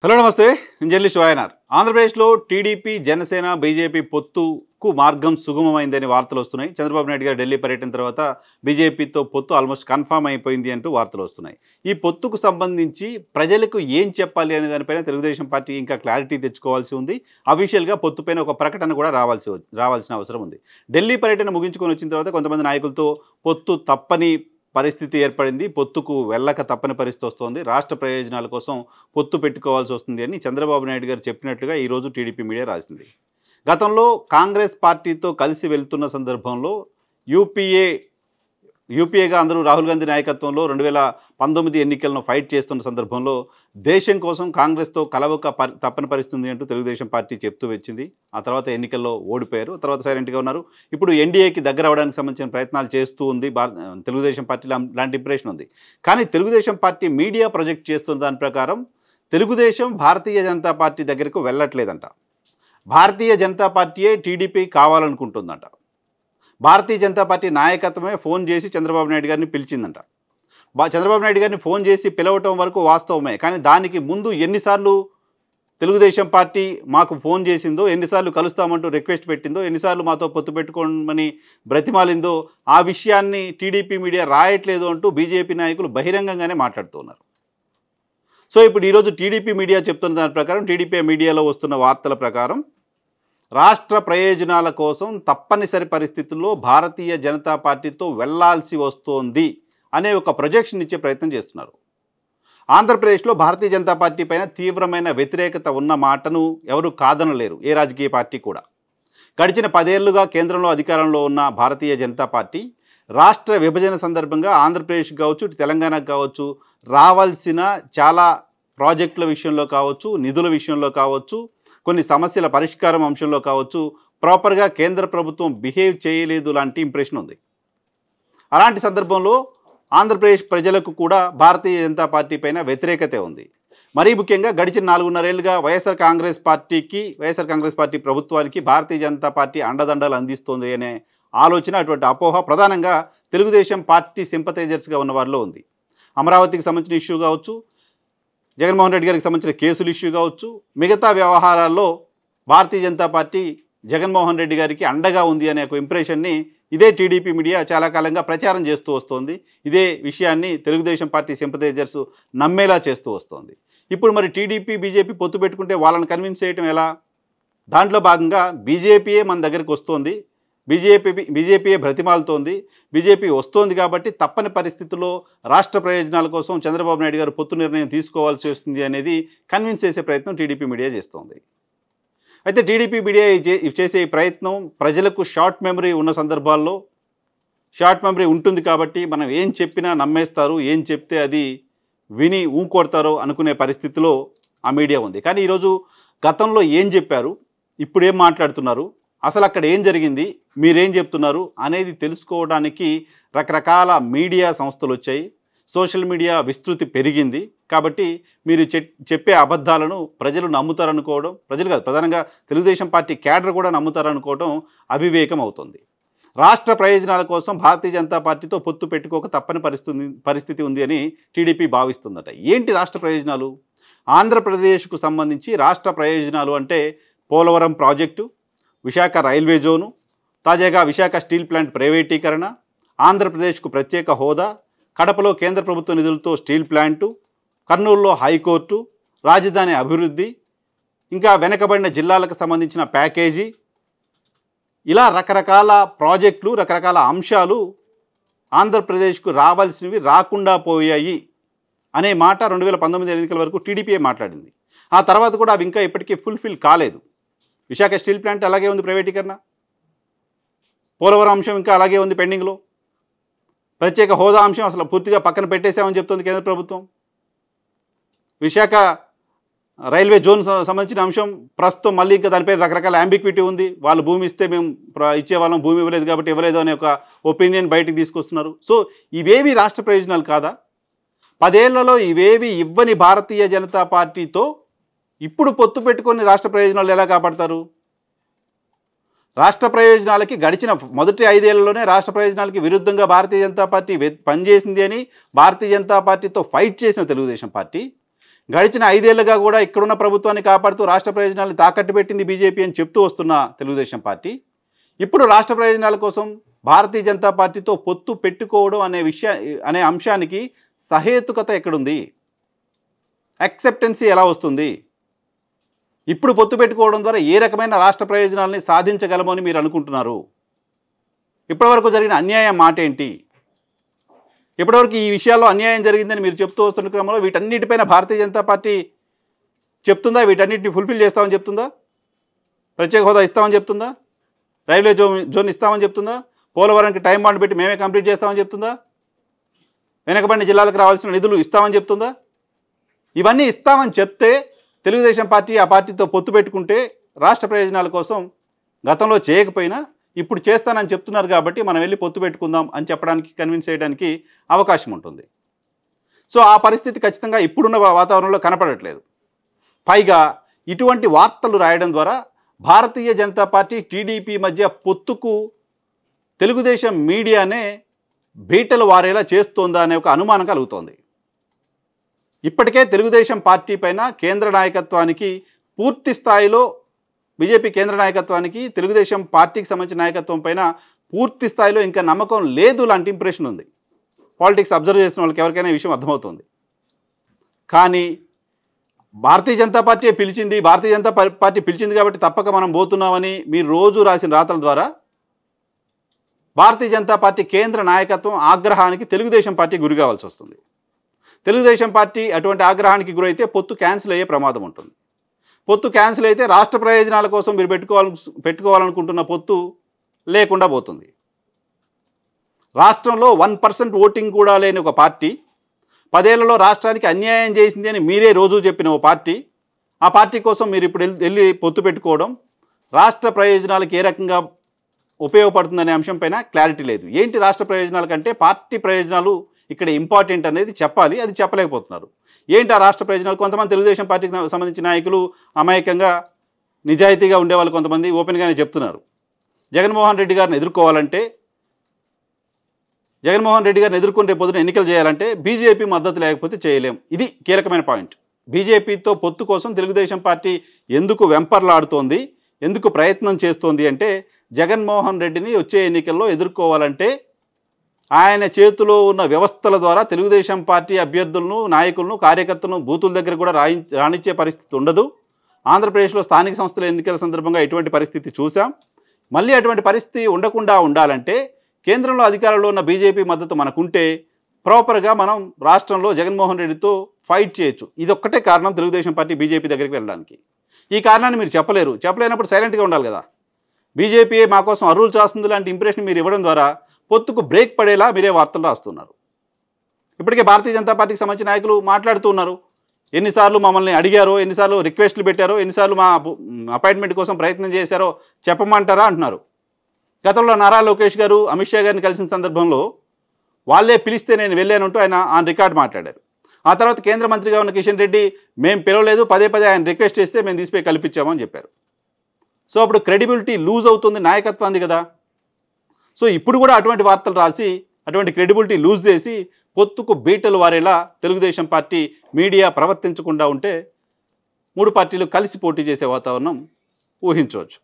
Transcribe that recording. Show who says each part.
Speaker 1: Hello నమస్తే, నేను journalist YNR. ఆంధ్రప్రదేశ్లో టీడీపీ జనసేన బీజేపీ పొత్తుకు మార్గం సుగమమైందని వార్తలు వస్తున్నాయి. చంద్రబాబు నాయుడు గారు ఢిల్లీ పర్యటన తర్వాత బీజేపీతో పొత్తు ఆల్మోస్ట్ కన్ఫామ్ అయిపోయింది అంటూ వార్తలు వస్తున్నాయి. ఈ పొత్తుకు సంబంధించి ప్రజలకు ఏం చెప్పాలి అనే దానిపైన తెలుగుదేశం పార్టీ ఇంకా క్లారిటీ తెచ్చుకోవాల్సి ఉంది. అఫీషియల్గా పొత్తుపైన ఒక ప్రకటన కూడా రావాల్సిన అవసరం ఉంది. ఢిల్లీ పర్యటన ముగించుకొని వచ్చిన తర్వాత కొంతమంది నాయకులతో పొత్తు తప్పని పరిస్థితి ఏర్పడింది, పొత్తుకు వెళ్ళక తప్పని పరిస్థితి వస్తుంది, రాష్ట్ర ప్రయోజనాల కోసం పొత్తు పెట్టుకోవాల్సి వస్తుంది అని చంద్రబాబు నాయుడు గారు చెప్పినట్లుగా ఈరోజు టీడీపీ మీడియా రాసింది. గతంలో కాంగ్రెస్ పార్టీతో కలిసి వెళ్తున్న సందర్భంలో యూపీఏగా అందరూ రాహుల్ గాంధీ నాయకత్వంలో 2019 ఎన్నికలను ఫైట్ చేస్తున్న సందర్భంలో దేశం కోసం కాంగ్రెస్తో కలవక తప్పని పరిస్థితుంది అంటూ తెలుగుదేశం పార్టీ చెప్తూ వచ్చింది. ఆ తర్వాత ఎన్నికల్లో ఓడిపోయారు, తర్వాత సైలెంట్గా ఉన్నారు. ఇప్పుడు ఎన్డీఏకి దగ్గర అవడానికి సంబంధించిన ప్రయత్నాలు చేస్తూ ఉంది తెలుగుదేశం పార్టీ, లాంటి ఇంప్రెషన్ ఉంది. కానీ తెలుగుదేశం పార్టీ మీడియా ప్రొజెక్ట్ చేస్తున్న దాని ప్రకారం తెలుగుదేశం భారతీయ జనతా పార్టీ దగ్గరకు వెళ్ళట్లేదంట. భారతీయ జనతా పార్టీయే TDP కావాలనుకుంటుందంట. Bharatiya Janata party నాయకత్వమే phone చేసి చంద్రబాబు నాయుడు గారిని పిలిచిందంట. చంద్రబాబు నాయుడు గారిని ఫోన్ చేసి పిలవటం వరకు వాస్తవమే, కానీ దానికి ముందు ఎన్నిసార్లు తెలుగుదేశం పార్టీ మాకు ఫోన్ చేసిందో, ఎన్నిసార్లు కలుస్తామంటూ రిక్వెస్ట్ పెట్టిందో, ఎన్నిసార్లు మాతో పొత్తు పెట్టుకోమని బ్రతిమాలిందో ఆ విషయాన్ని టీడీపీ మీడియా రాయట్లేదు అంటూ బీజేపీ నాయకులు బహిరంగంగానే మాట్లాడుతున్నారు. సో ఇప్పుడు ఈరోజు టీడీపీ మీడియా చెప్తున్న దాని ప్రకారం, టీడీపీ మీడియాలో వస్తున్న వార్తల ప్రకారం రాష్ట్ర ప్రయోజనాల కోసం తప్పనిసరి పరిస్థితుల్లో భారతీయ జనతా పార్టీతో వెళ్లాల్సి వస్తోంది అనే ఒక ప్రొజెక్షన్ ఇచ్చే ప్రయత్నం చేస్తున్నారు. ఆంధ్రప్రదేశ్లో భారతీయ జనతా పార్టీ పైన తీవ్రమైన వ్యతిరేకత ఉన్న మాటను ఎవరు కాదనలేరు, ఏ రాజకీయ పార్టీ కూడా. గడిచిన 10 ఏళ్లుగా కేంద్రంలో అధికారంలో ఉన్న భారతీయ జనతా పార్టీ రాష్ట్ర విభజన సందర్భంగా ఆంధ్రప్రదేశ్ కావచ్చు, తెలంగాణకు కావచ్చు, రావాల్సిన చాలా ప్రాజెక్టుల విషయంలో కావచ్చు, నిధుల విషయంలో కావచ్చు, కొన్ని సమస్యల పరిష్కారం అంశంలో కావచ్చు, ప్రాపర్గా కేంద్ర ప్రభుత్వం బిహేవ్ చేయలేదు లాంటి ఇంప్రెషన్ ఉంది. అలాంటి సందర్భంలో ఆంధ్రప్రదేశ్ ప్రజలకు కూడా భారతీయ జనతా పార్టీ పైన వ్యతిరేకతే ఉంది. మరీ ముఖ్యంగా గడిచిన 4.5 ఏళ్లుగా వైఎస్ఆర్ కాంగ్రెస్ పార్టీ ప్రభుత్వానికి భారతీయ జనతా పార్టీ అండదండలు అందిస్తోంది అనే ఆలోచన, అటువంటి అపోహ ప్రధానంగా తెలుగుదేశం పార్టీ సింపథైజర్స్గా ఉన్న వారిలో ఉంది. అమరావతికి సంబంధించిన ఇష్యూ కావచ్చు, జగన్మోహన్ రెడ్డి గారికి సంబంధించిన కేసుల ఇష్యూ కావచ్చు, మిగతా వ్యవహారాల్లో భారతీయ జనతా పార్టీ జగన్మోహన్ రెడ్డి గారికి అండగా ఉంది అనే ఒక ఇంప్రెషన్ని ఇదే టీడీపీ మీడియా చాలా కాలంగా ప్రచారం చేస్తూ వస్తోంది. ఇదే విషయాన్ని తెలుగుదేశం పార్టీ సింపథైజర్స్ నమ్మేలా చేస్తూ వస్తోంది. ఇప్పుడు మరి టీడీపీ బీజేపీ పొత్తు పెట్టుకుంటే వాళ్ళని కన్విన్స్ చేయటం ఎలా? దాంట్లో భాగంగా బీజేపీయే మన దగ్గరికి వస్తోంది, బీజేపీయే బ్రతిమాలుతోంది, బీజేపీ వస్తోంది కాబట్టి తప్పని పరిస్థితుల్లో రాష్ట్ర ప్రయోజనాల కోసం చంద్రబాబు నాయుడు గారు పొత్తు నిర్ణయం తీసుకోవాల్సి వస్తుంది అనేది కన్విన్స్ చేసే ప్రయత్నం టీడీపీ మీడియా చేస్తోంది. అయితే టీడీపీ మీడియా చేసే ఈ ప్రయత్నం ప్రజలకు షార్ట్ మెమరీ ఉన్న సందర్భాల్లో, షార్ట్ మెమరీ ఉంటుంది కాబట్టి మనం ఏం చెప్పినా నమ్మేస్తారు, ఏం చెప్తే అది విని ఊకొడతారో అనుకునే పరిస్థితిలో ఆ మీడియా ఉంది. కానీ ఈరోజు గతంలో ఏం చెప్పారు, ఇప్పుడు ఏం మాట్లాడుతున్నారు, అసలు అక్కడ ఏం జరిగింది, మీరేం చెప్తున్నారు అనేది తెలుసుకోవడానికి రకరకాల మీడియా సంస్థలు వచ్చాయి, సోషల్ మీడియా విస్తృతి పెరిగింది. కాబట్టి మీరు చెప్పే అబద్ధాలను ప్రజలు నమ్ముతారనుకోవడం, ప్రజలు కాదు ప్రధానంగా తెలుగుదేశం పార్టీ క్యాడర్ కూడా నమ్ముతారనుకోవడం అవివేకం అవుతుంది. రాష్ట్ర ప్రయోజనాల కోసం భారతీయ జనతా పార్టీతో పొత్తు పెట్టుకోక తప్పని పరిస్థితి ఉంది అని టీడీపీ భావిస్తుందట. ఏంటి రాష్ట్ర ప్రయోజనాలు? ఆంధ్రప్రదేశ్కు సంబంధించి రాష్ట్ర ప్రయోజనాలు అంటే Polavaram project, Visakha railway zone, తాజాగా విశాఖ స్టీల్ ప్లాంట్ ప్రైవేటీకరణ, ఆంధ్రప్రదేశ్కు ప్రత్యేక హోదా, కడపలో కేంద్ర ప్రభుత్వ నిధులతో స్టీల్ ప్లాంటు, కర్నూలులో హైకోర్టు, రాజధాని అభివృద్ధి, ఇంకా వెనకబడిన జిల్లాలకు సంబంధించిన ప్యాకేజీ, ఇలా రకరకాల ప్రాజెక్టులు, రకరకాల అంశాలు ఆంధ్రప్రదేశ్కు రావాల్సినవి రాకుండా పోయాయి అనే మాట 2019 ఎన్నికల వరకు టీడీపీయే మాట్లాడింది. ఆ తర్వాత కూడా అవి ఇంకా ఇప్పటికీ ఫుల్ఫిల్ కాలేదు. విశాఖ స్టీల్ ప్లాంట్ అలాగే ఉంది ప్రైవేటీకరణ, పోలవరం అంశం ఇంకా అలాగే ఉంది పెండింగ్లో, ప్రత్యేక హోదా అంశం అసలు పూర్తిగా పక్కన పెట్టేశామని చెప్తుంది కేంద్ర ప్రభుత్వం, విశాఖ రైల్వే జోన్ సంబంధించిన అంశం ప్రస్తుతం మళ్ళీ ఇంకా దానిపై రకరకాల అంబిక్విటీ ఉంది. వాళ్ళు భూమి ఇస్తే మేము ఇచ్చేవాళ్ళం, భూమి ఇవ్వలేదు కాబట్టి ఇవ్వలేదు అనే ఒక ఒపీనియన్ బయటికి తీసుకొస్తున్నారు. సో ఇవేవి రాష్ట్ర ప్రయోజనాలు కాదా? 10 ఏళ్లలో ఇవేవి ఇవ్వని భారతీయ జనతా పార్టీతో ఇప్పుడు పొత్తు పెట్టుకొని రాష్ట్ర ప్రయోజనాలు ఎలా కాపాడతారు? రాష్ట్ర ప్రయోజనాలకి గడిచిన మొదటి 5 ఏళ్లలోనే రాష్ట్ర ప్రయోజనాలకి విరుద్ధంగా భారతీయ జనతా పార్టీ పనిచేసింది అని భారతీయ జనతా పార్టీతో ఫైట్ చేసిన తెలుగుదేశం పార్టీ గడిచిన 5 ఏళ్లుగా కూడా ఇక్కడున్న ప్రభుత్వాన్ని కాపాడుతూ రాష్ట్ర ప్రయోజనాలను తాకట్టు పెట్టింది బీజేపీ అని చెప్తూ వస్తున్న తెలుగుదేశం పార్టీ ఇప్పుడు రాష్ట్ర ప్రయోజనాల కోసం భారతీయ జనతా పార్టీతో పొత్తు పెట్టుకోవడం అనే అంశానికి సహేతుకత ఎక్కడుంది? యాక్సెప్టెన్సీ ఎలా వస్తుంది? ఇప్పుడు పొత్తు పెట్టుకోవడం ద్వారా ఏ రకమైన రాష్ట్ర ప్రయోజనాలని సాధించగలమని మీరు అనుకుంటున్నారు? ఇప్పటివరకు జరిగిన అన్యాయం మాట ఏంటి? ఇప్పటివరకు ఈ విషయాల్లో అన్యాయం జరిగిందని మీరు చెప్తూ వస్తున్న క్రమంలో వీటన్నిటిపైన భారతీయ జనతా పార్టీ చెప్తుందా? వీటన్నిటిని ఫుల్ఫిల్ చేస్తామని చెప్తుందా? ప్రత్యేక హోదా ఇస్తామని చెప్తుందా? రైల్వే జోన్ ఇస్తామని చెప్తుందా? పోలవరానికి టైం బాండ్ పెట్టి మేమే కంప్లీట్ చేస్తామని చెప్తుందా? వెనకబడిన జిల్లాలకు రావాల్సిన నిధులు ఇస్తామని చెప్తుందా? ఇవన్నీ ఇస్తామని చెప్తే తెలుగుదేశం పార్టీ ఆ పార్టీతో పొత్తు పెట్టుకుంటే రాష్ట్ర ప్రయోజనాల కోసం గతంలో చేయకపోయినా ఇప్పుడు చేస్తానని చెప్తున్నారు కాబట్టి మనం వెళ్ళి పొత్తు పెట్టుకుందాం అని చెప్పడానికి కన్విన్స్ చేయడానికి అవకాశం ఉంటుంది. సో ఆ పరిస్థితి ఖచ్చితంగా ఇప్పుడున్న వాతావరణంలో కనపడట్లేదు. పైగా ఇటువంటి వార్తలు రాయడం ద్వారా భారతీయ జనతా పార్టీ టీడీపీ మధ్య పొత్తుకు తెలుగుదేశం మీడియానే బీటలు వారేలా చేస్తోందా అనే ఒక అనుమానం కలుగుతోంది. ఇప్పటికే తెలుగుదేశం పార్టీ పైన కేంద్ర నాయకత్వానికి పూర్తి స్థాయిలో బీజేపీ కేంద్ర నాయకత్వానికి తెలుగుదేశం పార్టీకి సంబంధించిన నాయకత్వం పైన పూర్తి స్థాయిలో ఇంకా నమ్మకం లేదు లాంటి ఇంప్రెషన్ ఉంది. పాలిటిక్స్ అబ్జర్వ్ చేసిన వాళ్ళకి ఎవరికైనా ఈ విషయం అర్థమవుతుంది. కానీ భారతీయ జనతా పార్టీ పిలిచింది, భారతీయ జనతా పార్టీ పిలిచింది కాబట్టి తప్పక మనం పోతున్నామని మీరు రోజు రాసిన రాతల ద్వారా భారతీయ జనతా పార్టీ కేంద్ర నాయకత్వం ఆగ్రహానికి తెలుగుదేశం పార్టీ గురి కావాల్సి వస్తుంది. తెలుగుదేశం పార్టీ అటువంటి ఆగ్రహానికి గురైతే పొత్తు క్యాన్సిల్ అయ్యే ప్రమాదం ఉంటుంది. పొత్తు క్యాన్సిల్ అయితే రాష్ట్ర ప్రయోజనాల కోసం మీరు పెట్టుకోవాలనుకుంటున్న పొత్తు లేకుండా పోతుంది. రాష్ట్రంలో 1% ఓటింగ్ కూడా లేని ఒక పార్టీ, 10 ఏళ్లలో రాష్ట్రానికి అన్యాయం చేసింది అని మీరే రోజు చెప్పిన ఓ పార్టీ, ఆ పార్టీ కోసం మీరు ఇప్పుడు వెళ్ళి పొత్తు పెట్టుకోవడం రాష్ట్ర ప్రయోజనాలకు ఏ రకంగా ఉపయోగపడుతుందనే అంశం పైన క్లారిటీ లేదు. ఏంటి రాష్ట్ర ప్రయోజనాల కంటే పార్టీ ప్రయోజనాలు ఇక్కడ ఇంపార్టెంట్ అనేది చెప్పాలి, అది చెప్పలేకపోతున్నారు. ఏంటి ఆ రాష్ట్ర ప్రయోజనాలు? కొంతమంది తెలుగుదేశం పార్టీకి సంబంధించిన నాయకులు అమాయకంగా నిజాయితీగా ఉండేవాళ్ళు కొంతమంది ఓపెన్గానే చెప్తున్నారు. జగన్మోహన్ రెడ్డి గారిని ఎదుర్కోవాలంటే, జగన్మోహన్ రెడ్డి గారిని ఎదుర్కొని రేపు పొద్దున ఎన్నికలు చేయాలంటే బీజేపీ మద్దతు లేకపోతే చేయలేం. ఇది కీలకమైన పాయింట్. బీజేపీతో పొత్తు కోసం తెలుగుదేశం పార్టీ ఎందుకు వెంపర్లాడుతోంది, ఎందుకు ప్రయత్నం చేస్తోంది అంటే జగన్మోహన్ రెడ్డిని వచ్చే ఎన్నికల్లో ఎదుర్కోవాలంటే ఆయన చేతిలో ఉన్న వ్యవస్థల ద్వారా తెలుగుదేశం పార్టీ అభ్యర్థులను, నాయకులను, కార్యకర్తలను బూతుల దగ్గర కూడా రానిచ్చే పరిస్థితి ఉండదు. ఆంధ్రప్రదేశ్లో స్థానిక సంస్థల ఎన్నికల సందర్భంగా ఎటువంటి పరిస్థితి చూసాం. మళ్ళీ అటువంటి పరిస్థితి ఉండకుండా ఉండాలంటే కేంద్రంలో అధికారంలో ఉన్న బీజేపీ మద్దతు మనకుంటే ప్రాపర్గా మనం రాష్ట్రంలో జగన్మోహన్ రెడ్డితో ఫైట్ చేయొచ్చు. ఇదొక్కటే కారణం తెలుగుదేశం పార్టీ బీజేపీ దగ్గరికి వెళ్ళడానికి. ఈ కారణాన్ని మీరు చెప్పలేరు. చెప్పలేనప్పుడు సైలెంట్గా ఉండాలి కదా. బీజేపీ మా కోసం అరువులు చేస్తుంది లాంటి ఇంప్రెషన్ మీరు ఇవ్వడం ద్వారా పొత్తుకు బ్రేక్ పడేలా మీరే వార్తలు రాస్తున్నారు. ఇప్పటికే భారతీయ జనతా పార్టీకి సంబంధించిన నాయకులు మాట్లాడుతూ ఉన్నారు. ఎన్నిసార్లు మమ్మల్ని అడిగారో, ఎన్నిసార్లు రిక్వెస్ట్లు పెట్టారో, ఎన్నిసార్లు మా అపాయింట్మెంట్ కోసం ప్రయత్నం చేశారో చెప్పమంటారా అంటున్నారు. గతంలో నారా లోకేష్ గారు అమిత్ షా గారిని కలిసిన సందర్భంలో వాళ్ళే పిలిస్తే నేను వెళ్ళానంటూ ఆయన ఆన్ రికార్డ్ మాట్లాడారు. ఆ తర్వాత కేంద్ర మంత్రిగా ఉన్న కిషన్ రెడ్డి మేము పిలవలేదు, పదే ఆయన రిక్వెస్ట్ చేస్తే మేము తీసిపోయి కల్పించామని చెప్పారు. సో అప్పుడు క్రెడిబిలిటీ లూజ్ అవుతుంది నాయకత్వాన్ని కదా. సో ఇప్పుడు కూడా అటువంటి వార్తలు రాసి అటువంటి క్రెడిబిలిటీ లూజ్ చేసి పొత్తుకు బీటలు వారేలా తెలుగుదేశం పార్టీ మీడియా ప్రవర్తించకుండా ఉంటే 3 పార్టీలు కలిసి పోటీ చేసే వాతావరణం ఊహించవచ్చు.